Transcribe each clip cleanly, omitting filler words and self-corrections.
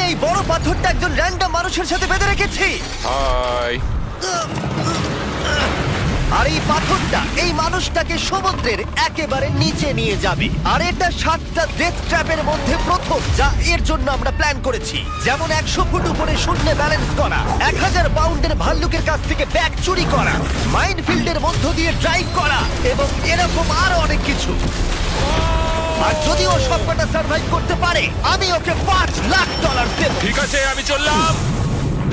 এই বড় পাথরটা একজন র্যান্ডম মানুষের সাথে বেঁধে রেখেছি। হাই। আর এই পাথরটা এই মানুষটাকে সমুদ্রের একেবারে নিচে নিয়ে যাবে। আর এটা 7টা ডেথ ট্র্যাপের মধ্যে প্রথম, যা এর জন্য আমরা প্ল্যান করেছি। যেমন 100 ফুট উপরে শূন্যে ব্যালেন্স করা, 1000 পাউন্ডের ভাল্লুকের কাছ থেকে ব্যাগ চুরি করা, মাইনফিল্ডের মধ্য দিয়ে ড্রাইভ করা এবং এরকম আরো অনেক কিছু। আর যদি ও সবকটা সার্ভাইভ করতে পারে, আমি ওকে $5,00,000 দেব। ঠিক আছে, আমি চললাম।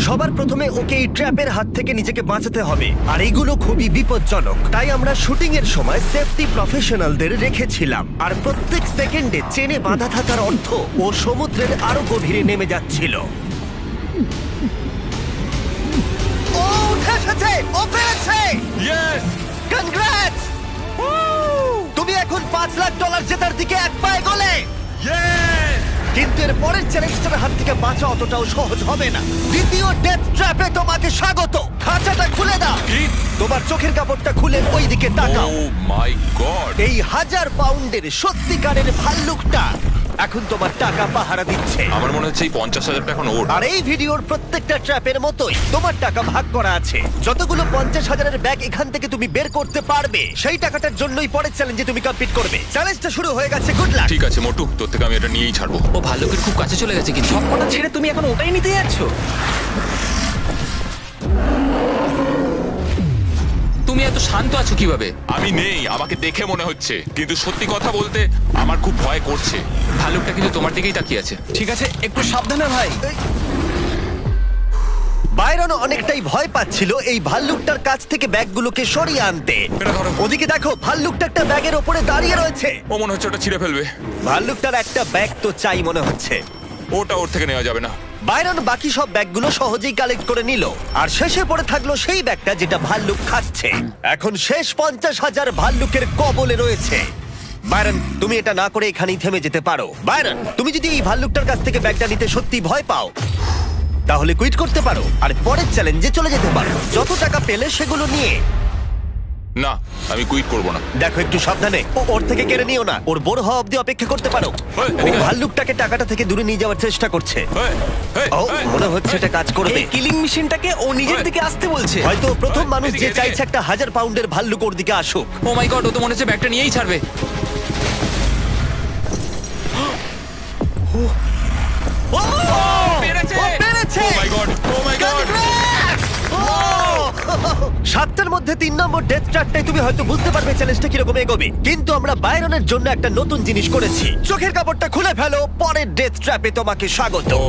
সবার প্রথমে ওকে এই ট্র্যাপের হাত থেকে নিজেকে বাঁচাতে হবে, আর এইগুলো খুবই বিপজ্জনক। তাই আমরা শুটিং এর সময় সেফটি প্রফেশনালদের রেখেছিলাম। আর প্রত্যেক সেকেন্ডে চেনে বাঁধা থাকার অর্থ ও সমুদ্রের আরো গভীরে নেমে যাচ্ছিল। ও উঠে এসেছে, ও পেরেছে। ইয়েস! কনগ্রাটস! তুমি এখন $5,00,000 জেতার দিকে এক পায়ে গলে। ইয়েস! কিন্তু এর পরের চ্যালেঞ্জটার হাত থেকে বাঁচা অতটাও সহজ হবে না। দ্বিতীয় ডেথ ট্র্যাপে তোমাকে স্বাগত। খাঁচাটা খুলে দাও। কি? তোমার চোখের কাপড়টা খুলে ওই দিকে তাকাও। ও মাই গড! এই 1000 পাউন্ডের সত্যিকারের ভাল্লুকটা এখন তোমার টাকা পাহারা দিচ্ছে। আমার মনে হচ্ছে এই 50,000 এখন ওর। আর এই ভিডিওর প্রত্যেকটা ট্র্যাপের মতোই তোমার টাকা ভাগ করা আছে। যতগুলো 50,000-এর ব্যাগ এখান থেকে তুমি বের করতে পারবে, সেই টাকাটার জন্যই পরের চ্যালেঞ্জে তুমি কমপ্লিট করবে। চ্যালেঞ্জটা শুরু হয়ে গেছে, গুড লাক। ঠিক আছে মোটু, তোর থেকে আমি এটা নিয়েই ছাড়বো। ও ভাল্লুকের খুব কাছে চলে গেছে, কিন্তু সবকটা ছেড়ে তুমি এখন ওটাই নিতে যাচ্ছ? তুমি এত শান্ত আছো কিভাবে? আমি নেই, আমাকে দেখে মনে হচ্ছে, কিন্তু সত্যি কথা বলতে আমার খুব ভয় করছে। ভাল্লুকটা কিন্তু তোমার দিকেই তাকিয়ে আছে। ঠিক আছে, একটু সাবধানে ভাই। বাইরন অনেকটাই ভয় পাচ্ছিল এই ভাল্লুকটার কাছ থেকে ব্যাগগুলোকে সরিয়ে আনতে। এটা ধরো। ওদিকে দেখো, ভাল্লুকটা একটা ব্যাগের ওপরে দাঁড়িয়ে রয়েছে। ও মনে হচ্ছে ওটা ছিঁড়ে ফেলবে। ভাল্লুকটার একটা ব্যাগ তো চাই মনে হচ্ছে। ওটা ওর থেকে নেওয়া যাবে না। বাইরন বাকি সব ব্যাগগুলো সহজেই কালেক্ট করে নিল, আর শেষে পড়ে থাকলো সেই ব্যাগটা যেটা ভাল্লুক খাচ্ছে। এখন শেষ 50,000 ভাল্লুকের কবলে রয়েছে। বাইরন, তুমি এটা না করে এখানেই থেমে যেতে পারো। বাইরন, তুমি যদি এই ভাল্লুকটার কাছ থেকে ব্যাগটা নিতে সত্যি ভয় পাও, তাহলে কুইট করতে পারো আর পরের চ্যালেঞ্জে চলে যেতে পারো। যত টাকা পেলে সেগুলো নিয়ে। না, আমি কুইট করব না। দেখো, একটু সাবধানে, ওর থেকে কেড়ে নিও না। ওর বড় হওয়া অব্দি অপেক্ষা করতে পারো। ওই, ও এদিকে আয়। ভাল্লুকটাকে টাকাটা থেকে দূরে নিয়ে যাওয়ার চেষ্টা করছে। এই, এই, ও, এই, মনে হচ্ছে এটা কাজ করবে। এই কিলিং মেশিনটাকে ও নিজের ওই। দিকে আসতে বলছে। হয়তো প্রথম ওই, মানুষ যে এদিকে, চাইছে এদিকে। একটা 1000 পাউন্ডের ভাল্লুক ওর দিকে আসুক। ও মাই গড, ও তো মনে হচ্ছে ব্যাগটা নিয়েই ছাড়বে। ও, পেরেছে! ও পেরেছে! Oh my God! Oh my God! Congrats! ও! 7টার মধ্যে 3 নম্বর ডেথ ট্র্যাপটাই তুমি হয়তো বুঝতে পারবে চ্যালেঞ্জটা কিরকম এগোবে। কিন্তু আমরা বাইরনের জন্য একটা নতুন জিনিস করেছি। চোখের কাপড়টা খুলে ফেলো, পরের ডেথ ট্র্যাপে তোমাকে স্বাগত। ও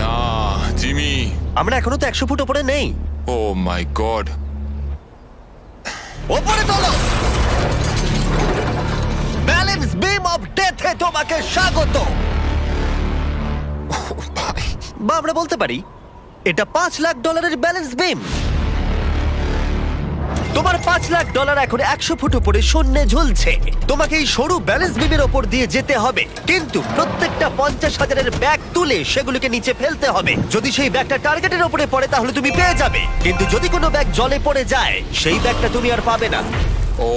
না, জিমি! আমরা এখনো তো 100 ফুট উপরে নেই। ও মাই গড! ওপরে তোলো। ব্যালেন্স বিম অফ ডেথে তোমাকে স্বাগত। ভাই, বা আমরা বলতে পারি এটা $5,00,000 ব্যালেন্স বিম। তোমার $5,00,000 এখন 100 ফুট উপরে শূন্যে ঝুলছে। তোমাকে এই সরু ব্যালেন্স বিমের ওপর দিয়ে যেতে হবে, কিন্তু প্রত্যেকটা 50,000-এর ব্যাগ তুলে সেগুলোকে নিচে ফেলতে হবে। যদি সেই ব্যাগটা টার্গেটের ওপরে পড়ে তাহলে তুমি পেয়ে যাবে, কিন্তু যদি কোনো ব্যাগ জলে পড়ে যায় সেই ব্যাগটা তুমি আর পাবে না। ও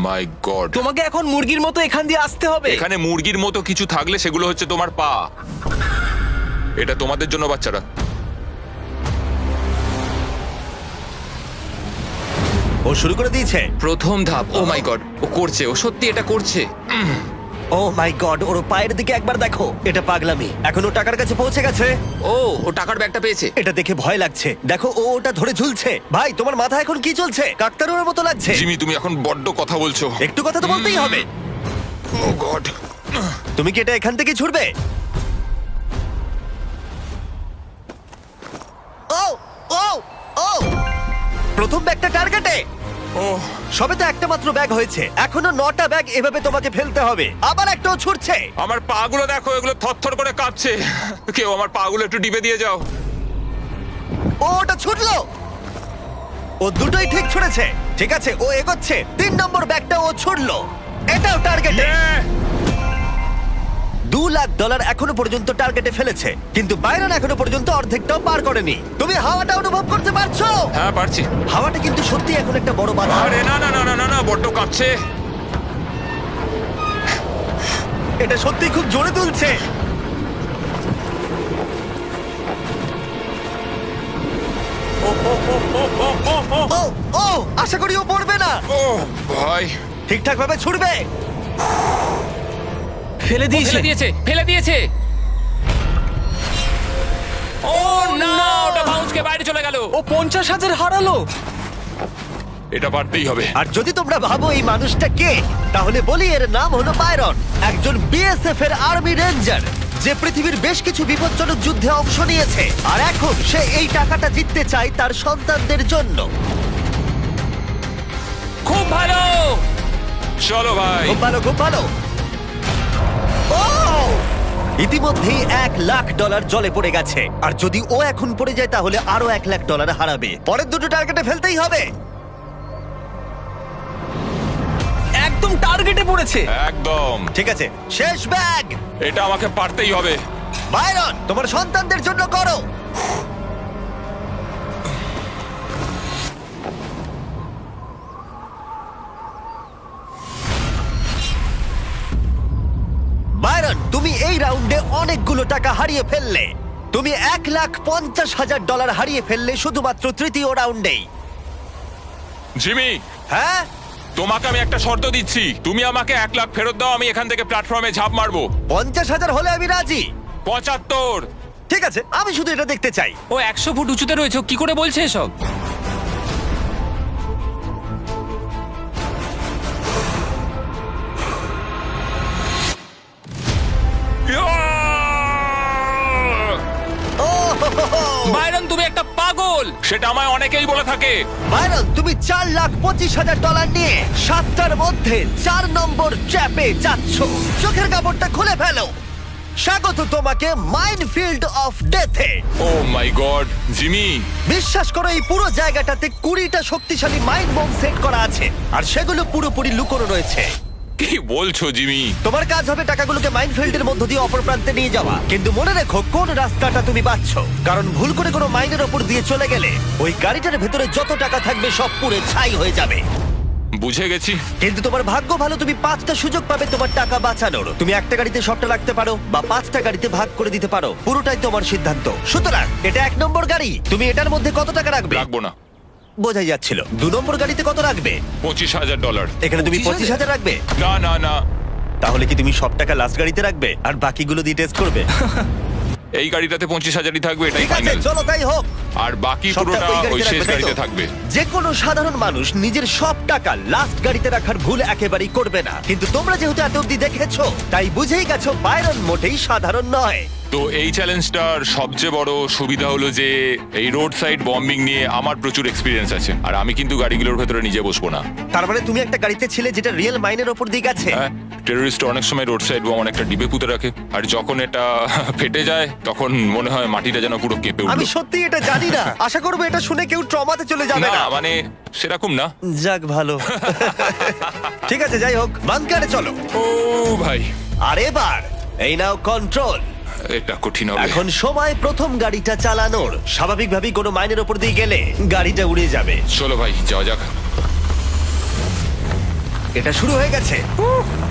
মাই গড! তোমাকে এখন মুরগির মতো এখান দিয়ে আসতে হবে। এখানে মুরগির মতো কিছু থাকলে সেগুলো হচ্ছে তোমার পা। এটা তোমাদের জন্য, বাচ্চারা। ও শুরু করে দিয়েছে। প্রথম ধাপ। ও মাই গড, ও করছে, ও সত্যি এটা করছে। ও মাই গড, ওর পায়ের দিকে একবার দেখো। এটা পাগলামি। এখন ও টাকার কাছে পৌঁছে গেছে। ও টাকার ব্যাগটা পেয়েছে। এটা দেখে ভয় লাগছে। দেখো, ও ওটা ধরে ঝুলছে। ভাই, তোমার মাথা এখন কি চলছে? কাকতারুর মতো লাগছে। জিমি, তুমি এখন বড্ড কথা বলছো। একটু কথা তো বলতেই হবে। ও গড! তুমি কি এটা এখান থেকে ছুটবে? ও ও ও, প্রথম ব্যাগটা টার্গেটে। ও সবে তো একটা মাত্র ব্যাগ হয়েছে, এখনো 9টা ব্যাগ এভাবে তোমাকে ফেলতে হবে। আবার একটাও ছুটছে। আমার পাগুলো দেখো, এগুলো থরথর করে কাঁপছে। কেউ আমার পাগুলো একটু ডিবে দিয়ে যাও। ও ওটা ছুটলো। ও দুটোই ঠিক ছুড়েছে। ঠিক আছে, ও এগোচ্ছে। 3 নম্বর ব্যাগটা ও ছুড়লো। এটাও টার্গেটে। $2,00,000 এখনো পর্যন্ত টার্গেটে ফেলেছে, কিন্তু বাইরন এখনো পর্যন্ত অর্ধেকটাও পার করেনি। তুমি হাওয়াটা অনুভব করতে পারছো? হ্যাঁ, পারছি। হাওয়াটা কিন্তু সত্যি এখন একটা বড় বাধা। আরে না না না না না না, বড্ড কাঁপছে। এটা সত্যি খুব জোরে তুলছে। ভাই ঠিকঠাক ভাবে ছুড়বে। ফেলে দিয়েছে। ফেলে দিয়েছে ও না, ওটা বাউন্সকে বাইরে চলে গেল। ও 50,000 হারালো। এটা পারতেই হবে। আর যদি তোমরা ভাবো এই মানুষটা কে, তাহলে বলি এর নাম হলো বাইরন, একজন বিএসএফ এর আর্মি রেঞ্জার যে পৃথিবীর বেশ কিছু বিপজ্জনক যুদ্ধে অংশ নিয়েছে। আর এখন সে এই টাকাটা জিততে চায় তার সন্তানদের জন্য। খুব ভালো। চলো ভাই। খুব ভালো, খুব ভালো। ও! ইতিমধ্যেই $1,00,000 জলে পড়ে গেছে, আর যদি ও এখন পড়ে যায় তাহলে আরো $1,00,000 হারাবে। পরের দুটো টার্গেটে ফেলতেই হবে। একদম টার্গেটে পড়েছে। একদম। ঠিক আছে, শেষ ব্যাগ। এটা আমাকে পারতেই হবে। বাইরন, তোমার সন্তানদের জন্য করো। বাইরন, তুমি এই রাউন্ডে অনেকগুলো টাকা হারিয়ে ফেললে। তুমি $1,50,000 হারিয়ে ফেললে শুধুমাত্র তৃতীয় রাউন্ডেই। জিমি, হ্যাঁ, তোমাকে আমি একটা শর্ত দিচ্ছি, তুমি আমাকে 1 লাখ ফেরত দাও, আমি এখান থেকে প্ল্যাটফর্মে ঝাঁপ মারবো। 50,000 হলে আমি রাজি। 75। ঠিক আছে, আমি শুধু এটা দেখতে চাই। ও 100 ফুট উঁচুতে রয়েছে, ও কি করে বলছে এসব? ও হো হো হো। বাইরন, তুমি একটা পাগল। সেটা আমায় অনেকেই বলে থাকে। বাইরন, তুমি $4,25,000 নিয়ে 7টার মধ্যে 4 নম্বর ট্র্যাপে যাচ্ছ। চোখের কাপড়টা খুলে ফেলো। স্বাগত তোমাকে মাইনফিল্ড অফ ডেথে। Oh my god, Jimmy. বিশ্বাস করো, এই পুরো জায়গাটাতে 20টা শক্তিশালী মাইন্ড বোম সেট করা আছে, আর সেগুলো পুরোপুরি লুকোনো রয়েছে। কি বলছো জিমি? তোমার কাজ হবে টাকাগুলোকে মাইনফিল্ডের মধ্য দিয়ে অপর প্রান্তে নিয়ে যাওয়া। কিন্তু মনে রেখো কোন রাস্তাটা তুমি বাছছো, কারণ ভুল করে কোনো মাইনের ওপর দিয়ে চলে গেলে ওই গাড়িটার ভেতরে যত টাকা থাকবে সব পুড়ে ছাই হয়ে যাবে। বুঝে গেছি। কিন্তু তোমার ভাগ্য ভালো, তুমি 5টা সুযোগ পাবে তোমার টাকা বাঁচানোর। তুমি একটা গাড়িতে সবটা রাখতে পারো বা 5টা গাড়িতে ভাগ করে দিতে পারো, পুরোটাই তোমার সিদ্ধান্ত। সুতরাং এটা 1 নম্বর গাড়ি, তুমি এটার মধ্যে কত টাকা রাখবে? রাখবো না। বোঝাই যাচ্ছিল। 2 নম্বর গাড়িতে কত রাখবে? $25,000। এখানে তুমি 25,000 রাখবে। না না না, তাহলে কি তুমি সব টাকা লাস্ট গাড়িতে রাখবে আর বাকিগুলো দিয়ে টেস্ট করবে? এই গাড়িটাতে 25,000ই থাকবে, এটাই ঠিক আছে, ফাইনাল। চলো তাই হোক। আর বাকি সবটা পুরোটা ওই গাড়িতে ওই শেষ রাখবে, তাই তো? গাড়িতে থাকবে। যে কোনো সাধারণ মানুষ নিজের সব টাকা লাস্ট গাড়িতে রাখার ভুল একেবারেই করবে না, কিন্তু তোমরা যেহেতু এত অব্দি দেখেছো তাই বুঝেই গেছো বাইরন মোটেই সাধারণ নয়। তো এই চ্যালেঞ্জটার সবচেয়ে বড় সুবিধা হলো যে এই রোড সাইড বম্বিং নিয়ে আমার প্রচুর এক্সপিরিয়েন্স আছে, আর আমি কিন্তু গাড়িগুলোর ভেতরে নিজে বসবো না। তার মানে তুমি একটা গাড়িতে ছিলে যেটা রিয়েল মাইনের ওপর দিয়ে গেছে। হ্যাঁ, টেররিস্ট অনেক সময় রোড সাইড বোম অনেকটা ডিবে পুঁতে রাখে, আর যখন এটা ফেটে যায় তখন মনে হয় মাটিটা যেন পুরো কেঁপে আমি উঠলো। সত্যি এটা জানি না। আশা করবো এটা শুনে কেউ ট্রমাতে চলে যাবে না না। মানে সেরকম না। যাক ভালো। ঠিক আছে, যাই হোক, বাংকারে চলো। ও ভাই, আর এবার এই নাও কন্ট্রোল। এটা কঠিন হবে। এখন সময় প্রথম গাড়িটা চালানোর। স্বাভাবিকভাবেই কোনো মাইনের ওপর দিয়ে গেলে গাড়িটা উড়ে যাবে। চলো ভাই, যাওয়া যাক। এটা শুরু হয়ে গেছে।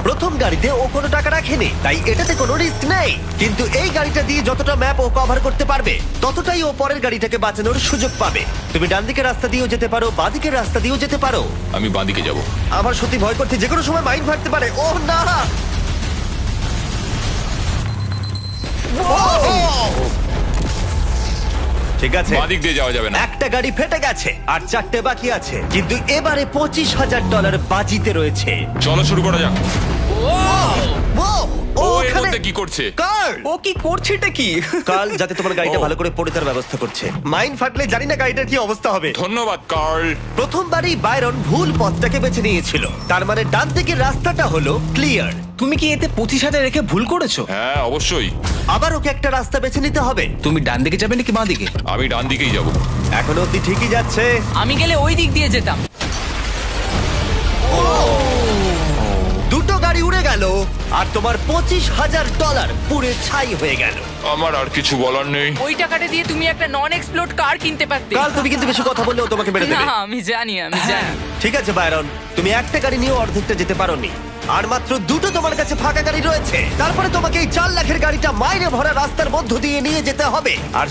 প্রথম গাড়িতে ও কোনো টাকা রাখেনি, তাই এটাতে কোনো রিস্ক নেই। কিন্তু এই গাড়িটা দিয়ে যতটা ম্যাপ ও কভার করতে পারবে ততটাই ও পরের গাড়িটাকে বাঁচানোর সুযোগ পাবে। তুমি ডান দিকের রাস্তা দিয়েও যেতে পারো, বাঁ দিকের রাস্তা দিয়েও যেতে পারো। আমি বাঁদিকে যাব। আমার সত্যি ভয় করছে, যে কোনো সময় মাইন্ড ফাটতে পারে। ও না! ঠিক আছে, বাঁদিক দিয়ে যাওয়া যাবে না। একটা গাড়ি ফেটে গেছে আর 4টে বাকি আছে, কিন্তু এবারে $25,000 বাজিতে রয়েছে। চলো শুরু করা যাক। ও ও এর ওখানে মধ্যে কি করছে? কার্ল! ও কি করছে এটা কি? কার্ল যাতে তোমার গাড়িটা ও। ভালো করে পড়ে তার ব্যবস্থা করছে। মাইন্ড ফাটলে জানি না গাড়িটার কি অবস্থা হবে। ধন্যবাদ কার্ল। প্রথমবারই বাইরন ভুল পথটাকে বেছে নিয়েছিল, তার মানে ডান দিকের রাস্তাটা হলো ক্লিয়ার। তুমি কি এতে 25,000 রেখে ভুল করেছো? হ্যাঁ অবশ্যই, আবার ওকে একটা রাস্তা বেছে নিতে হবে। তুমি ডান দিকে যাবে নাকি বাঁ দিকে? আমি ডান দিকেই যাব। এখনো অব্দি ঠিকই যাচ্ছে। আমি গেলে ওই দিক দিয়ে যেতাম। দুটো গাড়ি উড়ে গেল আর তোমার $25,000 পুড়ে ছাই হয়ে গেল। আমার আর কিছু বলার নেই। ওই টাকাটা দিয়ে তুমি একটা নন এক্সপ্লোড কার কিনতে পারতে। কাল তুমি কিন্তু বেশি কথা বললে ও তোমাকে মেরে না দেবে। আমি জানি ঠিক আছে বাইরন, তুমি একটা গাড়ি নিয়ে অর্ধেকটা যেতে পারোনি, আর মাত্র দুটো তোমার কাছে ফাঁকা গাড়ি রয়েছে। তারপরে তোমাকে এই 4 লাখের গাড়িটা মাইনে ভরা রাস্তার মধ্য দিয়ে নিয়ে যেতে হবে, আর